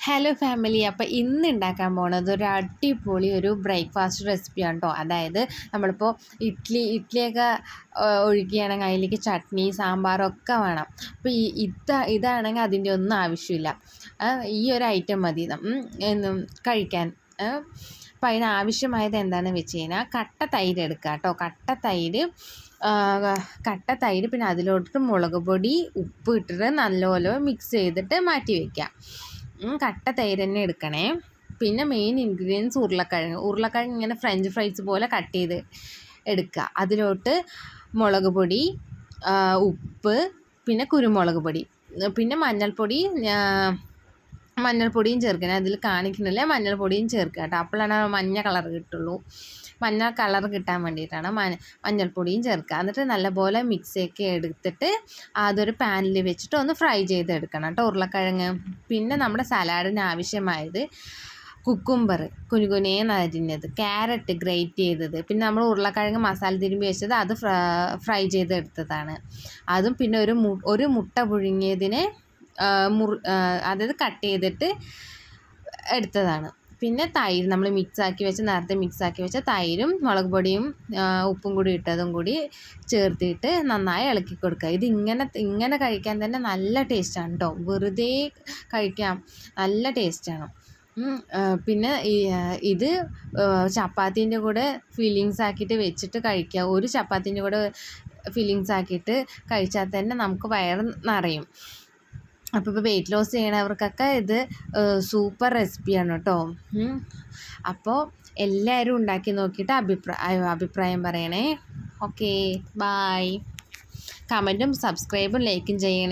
Hello family, അപ്പോൾ ഇന്ന് ഉണ്ടാക്കാൻ പോണത് ഒരു അടിപൊളി ഒരു ബ്രേക്ക്ഫാസ്റ്റ് റെസിപ്പിയാണ് കേട്ടോ. അതായത് നമ്മളിപ്പോൾ ഇഡ്ഡലിയൊക്കെ ഒഴിക്കുകയാണെങ്കിൽ അതിലേക്ക് ചട്നി സാമ്പാറൊക്കെ വേണം. അപ്പോൾ ഇതാണെങ്കിൽ അതിൻ്റെ ഒന്നും ആവശ്യമില്ല. ഈ ഒരു ഐറ്റം മതി കഴിക്കാൻ. അപ്പോൾ അതിനാവശ്യമായത് എന്താണെന്ന് വെച്ച് കഴിഞ്ഞാൽ കട്ട തൈര് എടുക്കുക കേട്ടോ. കട്ട തൈര് പിന്നെ അതിലോട്ട് മുളക് പൊടി ഉപ്പ് ഇട്ടിട്ട് നല്ലപോലെ മിക്സ് ചെയ്തിട്ട് മാറ്റി വയ്ക്കുക. കട്ട തൈര് തന്നെ എടുക്കണേ. പിന്നെ മെയിൻ ഇൻഗ്രീഡിയൻസ് ഉരുളക്കിഴങ്ങ് ഇങ്ങനെ ഫ്രഞ്ച് ഫ്രൈസ് പോലെ കട്ട് ചെയ്ത് എടുക്കുക. അതിലോട്ട് മുളക് പൊടി, ഉപ്പ്, പിന്നെ കുരുമുളക് പൊടി, പിന്നെ മഞ്ഞൾപ്പൊടിയും ചേർക്കണം. അതിൽ കാണിക്കുന്നില്ല, മഞ്ഞൾപ്പൊടിയും ചേർക്കുക കേട്ടോ. അപ്പോഴാണ് മഞ്ഞ കളർ കിട്ടുള്ളൂ. മഞ്ഞ കളർ കിട്ടാൻ വേണ്ടിയിട്ടാണ് മഞ്ഞൾപ്പൊടിയും ചേർക്കുക. എന്നിട്ട് നല്ലപോലെ മിക്സിയൊക്കെ എടുത്തിട്ട് അതൊരു പാനിൽ വെച്ചിട്ട് ഒന്ന് ഫ്രൈ ചെയ്തെടുക്കണം കേട്ടോ ഉരുളക്കിഴങ്ങ്. പിന്നെ നമ്മുടെ സലാഡിന് ആവശ്യമായത് കുക്കുംബർ കുനുകുനേന്ന് അരിഞ്ഞത്, ക്യാരറ്റ് ഗ്രേറ്റ് ചെയ്തത്, പിന്നെ നമ്മൾ ഉരുളക്കിഴങ്ങ് മസാല തിരുമ്പി വെച്ചത് അത് ഫ്രൈ ചെയ്തെടുത്തതാണ്. അതും പിന്നെ ഒരു മുട്ട പുഴുങ്ങിയതിനെ അതായത് കട്ട് ചെയ്തിട്ട് എടുത്തതാണ്. പിന്നെ തൈര് നമ്മൾ നേരത്തെ മിക്സാക്കി വെച്ച തൈരും മുളക് പൊടിയും ഉപ്പും കൂടി ഇട്ടതും കൂടി ചേർത്തിട്ട് നന്നായി ഇളക്കി കൊടുക്കുക. ഇത് ഇങ്ങനെ കഴിക്കാൻ തന്നെ നല്ല ടേസ്റ്റാണ് കേട്ടോ. വെറുതെ കഴിക്കാം, നല്ല ടേസ്റ്റാണ്. പിന്നെ ഇത് ചപ്പാത്തീൻ്റെ കൂടെ ഫില്ലിങ്സ് ആക്കിയിട്ട് വെച്ചിട്ട് കഴിക്കുക. ഒരു ചപ്പാത്തീൻ്റെ കൂടെ ഫില്ലിങ്സ് ആക്കിയിട്ട് കഴിച്ചാൽ തന്നെ നമുക്ക് വയറ് നിറയും. അപ്പോൾ വെയിറ്റ് ലോസ് ചെയ്യണവർക്കൊക്കെ ഇത് സൂപ്പർ റെസിപ്പിയാണ് കേട്ടോ. അപ്പോൾ എല്ലാവരും ഉണ്ടാക്കി നോക്കിയിട്ട് അഭിപ്രായം പറയണേ. Okay, bye. കമൻറ്റും സബ്സ്ക്രൈബും ലൈക്കും ചെയ്യണേ.